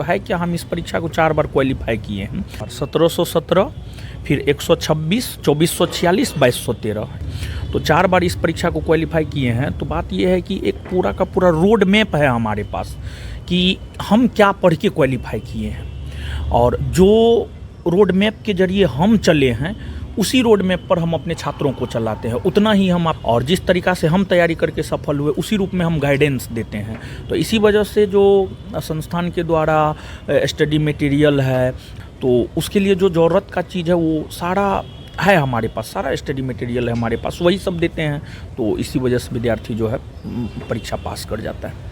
तो है क्या, हम इस परीक्षा को 4 बार क्वालिफाई किए हैं। 1717, फिर 126, 2446, 2213, तो 4 बार इस परीक्षा को क्वालिफाई किए हैं। तो बात यह है कि एक पूरा का पूरा रोड मैप है हमारे पास कि हम क्या पढ़ के क्वालिफाई किए हैं, और जो रोड मैप के जरिए हम चले हैं उसी रोड मैप पर हम अपने छात्रों को चलाते हैं, उतना ही हम और जिस तरीक़ा से हम तैयारी करके सफल हुए उसी रूप में हम गाइडेंस देते हैं। तो इसी वजह से जो संस्थान के द्वारा स्टडी मटेरियल है, तो उसके लिए जो ज़रूरत का चीज़ है वो सारा है हमारे पास, सारा स्टडी मटेरियल है हमारे पास, वही सब देते हैं। तो इसी वजह से विद्यार्थी जो है परीक्षा पास कर जाता है।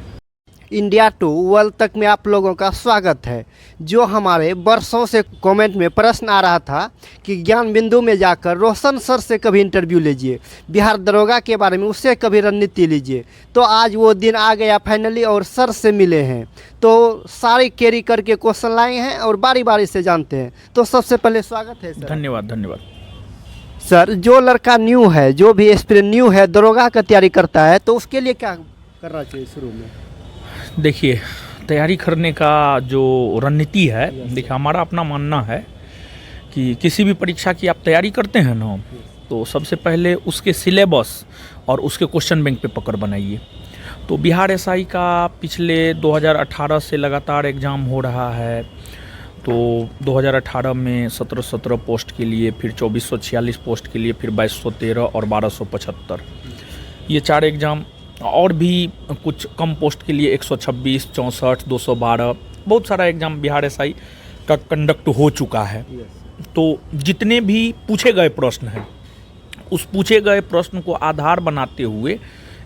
इंडिया टू वर्ल्ड तक में आप लोगों का स्वागत है। जो हमारे वर्षों से कमेंट में प्रश्न आ रहा था कि ज्ञान बिंदु में जाकर रोशन सर से कभी इंटरव्यू लीजिए, बिहार दरोगा के बारे में उससे कभी रणनीति लीजिए, तो आज वो दिन आ गया फाइनली और सर से मिले हैं। तो सारी कैरी करके क्वेश्चन लाए हैं और बारी बारी से जानते हैं। तो सबसे पहले स्वागत है सर। धन्यवाद धन्यवाद सर, जो लड़का न्यू है, जो भी एस्पिरेंट न्यू है, दरोगा का तैयारी करता है, तो उसके लिए क्या करना चाहिए शुरू में? देखिए, तैयारी करने का जो रणनीति है, देखिए हमारा अपना मानना है कि किसी भी परीक्षा की आप तैयारी करते हैं ना, तो सबसे पहले उसके सिलेबस और उसके क्वेश्चन बैंक पे पकड़ बनाइए। तो बिहार एसआई का पिछले 2018 से लगातार एग्ज़ाम हो रहा है। तो 2018 में 1717 पोस्ट के लिए, फिर 2446 पोस्ट के लिए, फिर 2213 और 1275, ये 4 एग्ज़ाम, और भी कुछ कम पोस्ट के लिए 126, 64, 212, बहुत सारा एग्ज़ाम बिहार एसआई का कंडक्ट हो चुका है। तो जितने भी पूछे गए प्रश्न हैं, उस पूछे गए प्रश्न को आधार बनाते हुए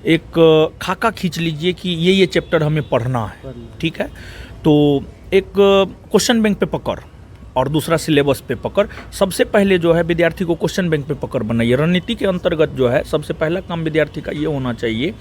एक खाका खींच लीजिए कि ये चैप्टर हमें पढ़ना है, ठीक है। तो एक क्वेश्चन बैंक पे पकड़ और दूसरा सिलेबस पे पकड़। सबसे पहले जो है विद्यार्थी को क्वेश्चन बैंक पे पकड़ बनाइए। रणनीति के अंतर्गत जो है सबसे पहला काम विद्यार्थी का ये होना चाहिए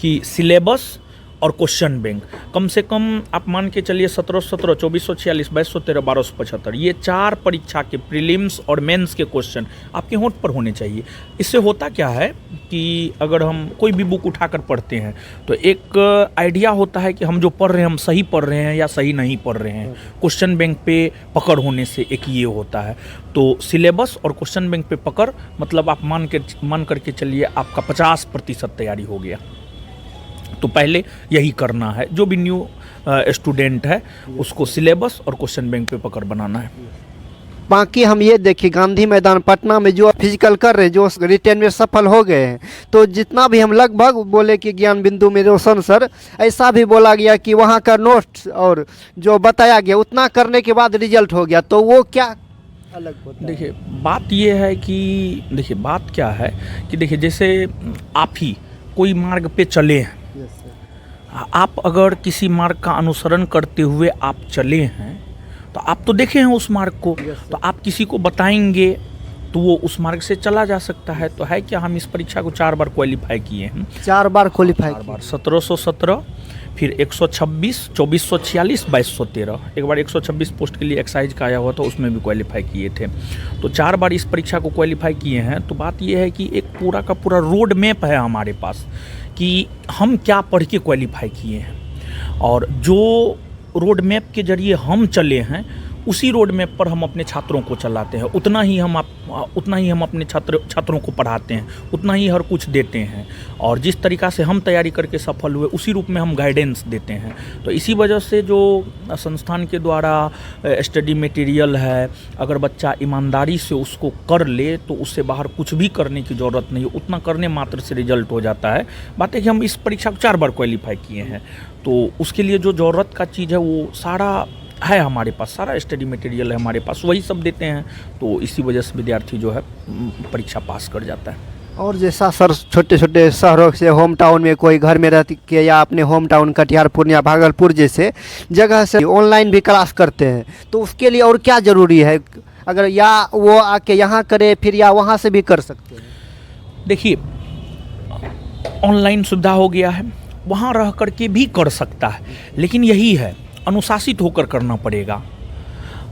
कि सिलेबस और क्वेश्चन बैंक कम से कम आप मान के चलिए 1717, 2446, 2213, 1275, ये 4 परीक्षा के प्रीलिम्स और मेंस के क्वेश्चन आपके होंठ पर होने चाहिए। इससे होता क्या है कि अगर हम कोई भी बुक उठाकर पढ़ते हैं तो एक आइडिया होता है कि हम जो पढ़ रहे हैं हम सही पढ़ रहे हैं या सही नहीं पढ़ रहे हैं। क्वेश्चन बैंक पे पकड़ होने से एक ये होता है। तो सिलेबस और क्वेश्चन बैंक पे पकड़ मतलब आप मान करके चलिए आपका 50% तैयारी हो गया। तो पहले यही करना है, जो भी न्यू स्टूडेंट है उसको सिलेबस और क्वेश्चन बैंक पे पकड़ बनाना है। बाकी हम ये देखिए गांधी मैदान पटना में जो फिजिकल कर रहे हैं, जो रिटेन में सफल हो गए हैं, तो जितना भी हम लगभग बोले कि ज्ञान बिंदु में रोशन सर, ऐसा भी बोला गया कि वहाँ का नोट्स और जो बताया गया उतना करने के बाद रिजल्ट हो गया, तो वो क्या अलग होता है? देखिए बात ये है कि देखिए बात क्या है कि देखिए जैसे आप ही कोई मार्ग पे चले हैं, आप अगर किसी मार्ग का अनुसरण करते हुए आप चले हैं तो आप तो देखे हैं उस मार्ग को, तो आप किसी को बताएंगे तो वो उस मार्ग से चला जा सकता है। तो है क्या, हम इस परीक्षा को 4 बार क्वालिफाई किए हैं। 4 बार क्वालिफाई, 1717, फिर 126, 2446, 2213, एक बार 126 पोस्ट के लिए एक्साइज का आया हुआ था, उसमें भी क्वालिफाई किए थे। तो 4 बार इस परीक्षा को क्वालिफाई किए हैं। तो बात यह है कि एक पूरा का पूरा रोड मैप है हमारे पास कि हम क्या पढ़ के क्वालिफाई किए हैं, और जो रोड मैप के जरिए हम चले हैं उसी रोड मैप पर हम अपने छात्रों को चलाते हैं, उतना ही हम अपने छात्रों को पढ़ाते हैं, उतना ही हर कुछ देते हैं, और जिस तरीक़ा से हम तैयारी करके सफल हुए उसी रूप में हम गाइडेंस देते हैं। तो इसी वजह से जो संस्थान के द्वारा स्टडी मटेरियल है, अगर बच्चा ईमानदारी से उसको कर ले तो उससे बाहर कुछ भी करने की ज़रूरत नहीं है, उतना करने मात्र से रिजल्ट हो जाता है। बात है कि हम इस परीक्षा को 4 बार क्वालिफाई किए हैं, तो उसके लिए जो ज़रूरत का चीज़ है वो सारा है हमारे पास, सारा स्टडी मटेरियल है हमारे पास, वही सब देते हैं। तो इसी वजह से विद्यार्थी जो है परीक्षा पास कर जाता है। और जैसा सर छोटे छोटे शहरों से होम टाउन में कोई घर में रह के या अपने होम टाउन कटिहार, पूर्णिया, भागलपुर जैसे जगह से ऑनलाइन भी क्लास करते हैं, तो उसके लिए और क्या ज़रूरी है? अगर या वो आके यहाँ करे फिर या वहाँ से भी कर सकते हैं? देखिए ऑनलाइन सुविधा हो गया है, वहाँ रह कर के भी कर सकता है, लेकिन यही है अनुशासित होकर करना पड़ेगा।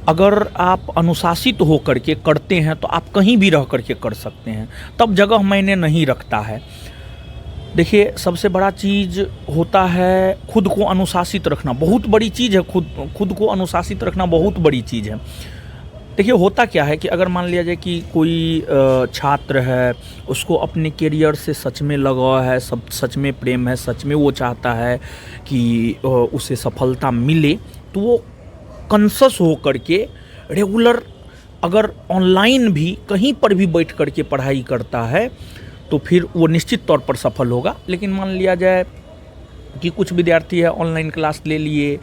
अगर आप अनुशासित होकर के करते हैं तो आप कहीं भी रह कर के कर सकते हैं, तब जगह मायने नहीं रखता है। देखिए, सबसे बड़ा चीज़ होता है खुद को अनुशासित रखना, बहुत बड़ी चीज़ है। खुद को अनुशासित रखना बहुत बड़ी चीज़ है। देखिए, होता क्या है कि अगर मान लिया जाए कि कोई छात्र है, उसको अपने करियर से सच में लगाव है, सब सच में प्रेम है, सच में वो चाहता है कि उसे सफलता मिले, तो वो कॉन्शस हो करके रेगुलर अगर ऑनलाइन भी कहीं पर भी बैठ करके पढ़ाई करता है तो फिर वो निश्चित तौर पर सफल होगा। लेकिन मान लिया जाए कि कुछ विद्यार्थी है ऑनलाइन क्लास ले लिए,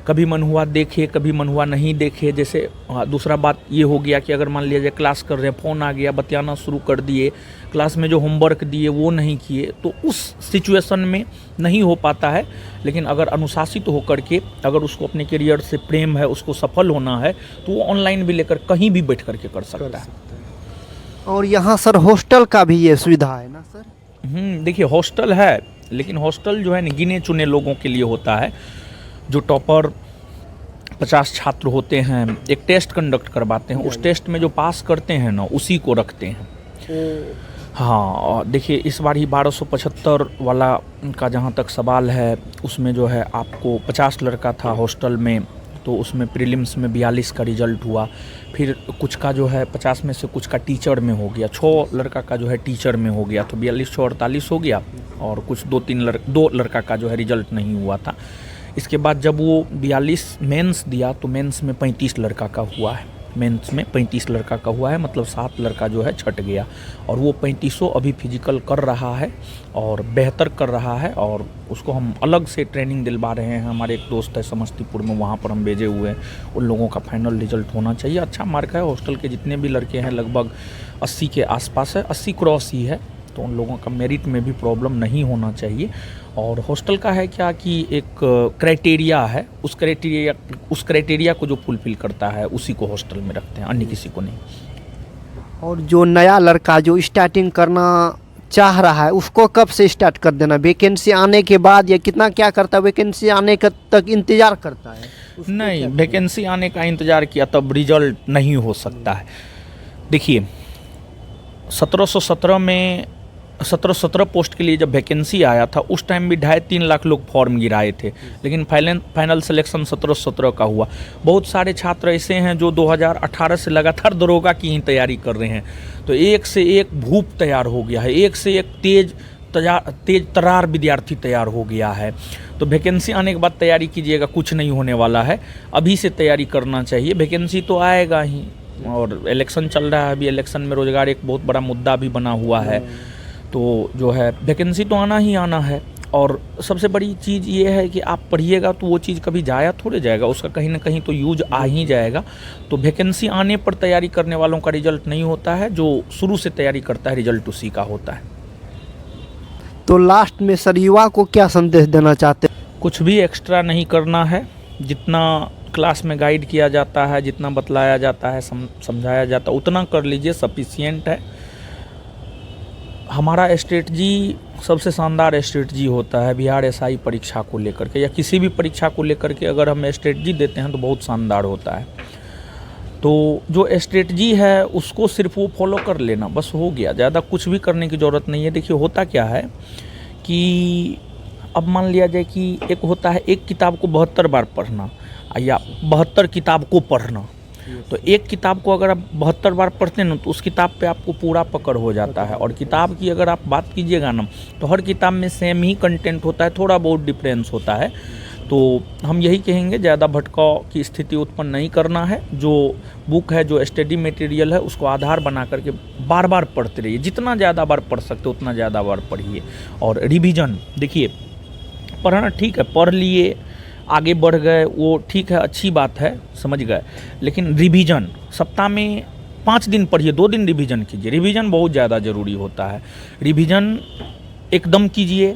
कभी मन हुआ देखे, कभी मन हुआ नहीं देखे। जैसे दूसरा बात ये हो गया कि अगर मान लिया जाए क्लास कर रहे हैं, फ़ोन आ गया, बतियाना शुरू कर दिए, क्लास में जो होमवर्क दिए वो नहीं किए, तो उस सिचुएशन में नहीं हो पाता है। लेकिन अगर अनुशासित होकर के अगर उसको अपने करियर से प्रेम है, उसको सफल होना है, तो वो ऑनलाइन भी लेकर कहीं भी बैठ करके कर सकता है। और यहाँ सर हॉस्टल का भी ये सुविधा है ना सर? देखिए, हॉस्टल है, लेकिन हॉस्टल जो है ना गिने चुने लोगों के लिए होता है। जो टॉपर 50 छात्र होते हैं, एक टेस्ट कंडक्ट करवाते हैं, उस टेस्ट में जो पास करते हैं ना, उसी को रखते हैं। हाँ, देखिए इस बार ही 1275 वाला का जहाँ तक सवाल है, उसमें जो है आपको 50 लड़का था हॉस्टल में, तो उसमें प्रीलिम्स में 42 का रिजल्ट हुआ। फिर कुछ का जो है 50 में से कुछ का टीचर में हो गया, 6 लड़का का जो है टीचर में हो गया, तो 42 6 48 हो गया। और कुछ 2 लड़का का जो है रिजल्ट नहीं हुआ था। इसके बाद जब वो 42 मेंस दिया तो मेंस में 35 लड़का का हुआ है। मेंस में 35 लड़का का हुआ है, मतलब 7 लड़का जो है छट गया। और वो 35 अभी फिजिकल कर रहा है और बेहतर कर रहा है, और उसको हम अलग से ट्रेनिंग दिलवा रहे हैं। हमारे एक दोस्त है समस्तीपुर में, वहाँ पर हम भेजे हुए हैं। उन लोगों का फाइनल रिजल्ट होना चाहिए। अच्छा मार्क है, हॉस्टल के जितने भी लड़के हैं लगभग 80 के आसपास है, 80 क्रॉस ही है, तो उन लोगों का मेरिट में भी प्रॉब्लम नहीं होना चाहिए। और हॉस्टल का है क्या कि एक क्राइटेरिया है, उस क्राइटेरिया को जो फुलफिल करता है उसी को हॉस्टल में रखते हैं, अन्य किसी को नहीं। और जो नया लड़का जो स्टार्टिंग करना चाह रहा है, उसको कब से स्टार्ट कर देना? वैकेंसी आने के बाद या कितना क्या करता है? वैकेंसी आने का तक इंतज़ार करता है? नहीं, वैकेंसी आने का इंतज़ार किया तब रिजल्ट नहीं हो सकता है। देखिए 1717 में 17 पोस्ट के लिए जब वैकेंसी आया था, उस टाइम भी 2.5-3 लाख लोग फॉर्म गिराए थे, लेकिन फाइनल सिलेक्शन 1717 का हुआ। बहुत सारे छात्र ऐसे हैं जो 2018 से लगातार दरोगा की ही तैयारी कर रहे हैं, तो एक से एक भूप तैयार हो गया है, एक से एक तेज तरार विद्यार्थी तैयार हो गया है। तो वैकेंसी आने के बाद तैयारी कीजिएगा, कुछ नहीं होने वाला है, अभी से तैयारी करना चाहिए। वैकेंसी तो आएगा ही, और इलेक्शन चल रहा है अभी, इलेक्शन में रोज़गार एक बहुत बड़ा मुद्दा भी बना हुआ है, तो जो है वैकेंसी तो आना ही आना है। और सबसे बड़ी चीज़ ये है कि आप पढ़िएगा तो वो चीज़ कभी जाया थोड़े जाएगा, उसका कहीं ना कहीं तो यूज आ ही जाएगा। तो वैकेंसी आने पर तैयारी करने वालों का रिजल्ट नहीं होता है, जो शुरू से तैयारी करता है रिजल्ट उसी का होता है। तो लास्ट में सर युवा को क्या संदेश देना चाहते हैं? कुछ भी एक्स्ट्रा नहीं करना है, जितना क्लास में गाइड किया जाता है, जितना बतलाया जाता है, समझाया जाता है, उतना कर लीजिए, सफिशिएंट है। हमारा स्ट्रेटजी सबसे शानदार स्ट्रेटजी होता है बिहार एसआई परीक्षा को लेकर के, या किसी भी परीक्षा को लेकर के अगर हम स्ट्रेटजी देते हैं तो बहुत शानदार होता है। तो जो स्ट्रेटजी है उसको सिर्फ वो फॉलो कर लेना, बस हो गया, ज़्यादा कुछ भी करने की ज़रूरत नहीं है। देखिए होता क्या है कि अब मान लिया जाए कि एक होता है एक किताब को 72 बार पढ़ना या 72 किताब को पढ़ना। तो एक किताब को अगर आप 72 बार पढ़ते हैं ना, तो उस किताब पे आपको पूरा पकड़ हो जाता है। और किताब की अगर आप बात कीजिएगा ना, तो हर किताब में सेम ही कंटेंट होता है, थोड़ा बहुत डिफरेंस होता है। तो हम यही कहेंगे, ज़्यादा भटकाव की स्थिति उत्पन्न नहीं करना है। जो बुक है, जो स्टडी मटेरियल है, उसको आधार बना करके बार बार पढ़ते रहिए, जितना ज़्यादा बार पढ़ सकते हो उतना ज़्यादा बार पढ़िए। और रिवीजन, देखिए पढ़ना ठीक है, पढ़ लिए, आगे बढ़ गए, वो ठीक है, अच्छी बात है, समझ गए, लेकिन रिवीजन सप्ताह में 5 दिन पढ़िए, 2 दिन रिवीजन कीजिए। रिवीजन बहुत ज़्यादा ज़रूरी होता है। रिवीजन एकदम कीजिए,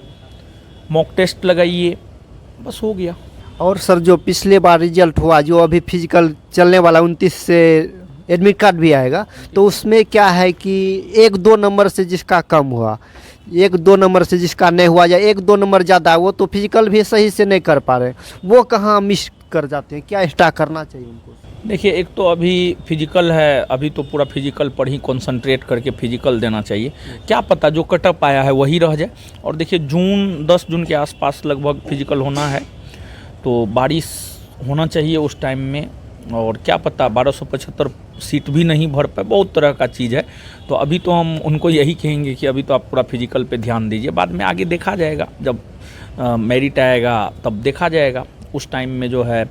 मॉक टेस्ट लगाइए, बस हो गया। और सर जो पिछले बार रिजल्ट हुआ, जो अभी फिजिकल चलने वाला 29 से एडमिट कार्ड भी आएगा, तो उसमें क्या है कि 1-2 नंबर से जिसका कम हुआ, 1-2 नंबर से जिसका नहीं हुआ, या 1-2 नंबर ज़्यादा, वो तो फिजिकल भी सही से नहीं कर पा रहे, वो कहाँ मिस कर जाते हैं, क्या एक्स्ट्रा करना चाहिए उनको? देखिए, एक तो अभी फिजिकल है, अभी तो पूरा फिजिकल पर ही कंसंट्रेट करके फिजिकल देना चाहिए। क्या पता जो कटअप आया है वही रह जाए। और देखिए, 10 जून के आसपास लगभग फिजिकल होना है, तो बारिश होना चाहिए उस टाइम में। और क्या पता 1275 सीट भी नहीं भर पाए, बहुत तरह का चीज़ है। तो अभी तो हम उनको यही कहेंगे कि अभी तो आप पूरा फिजिकल पे ध्यान दीजिए, बाद में आगे देखा जाएगा। जब मेरिट आएगा तब देखा जाएगा। उस टाइम में जो है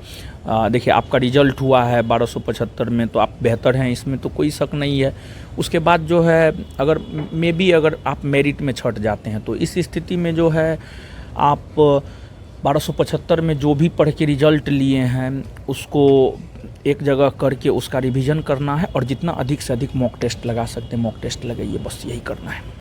देखिए, आपका रिजल्ट हुआ है 1275 में, तो आप बेहतर हैं, इसमें तो कोई शक नहीं है। उसके बाद जो है, अगर मे बी अगर आप मेरिट में छट जाते हैं, तो इस स्थिति में जो है आप 1275 में जो भी पढ़ के रिजल्ट लिए हैं उसको एक जगह करके उसका रिवीजन करना है, और जितना अधिक से अधिक मॉक टेस्ट लगा सकते हैं मॉक टेस्ट लगाइए, बस यही करना है।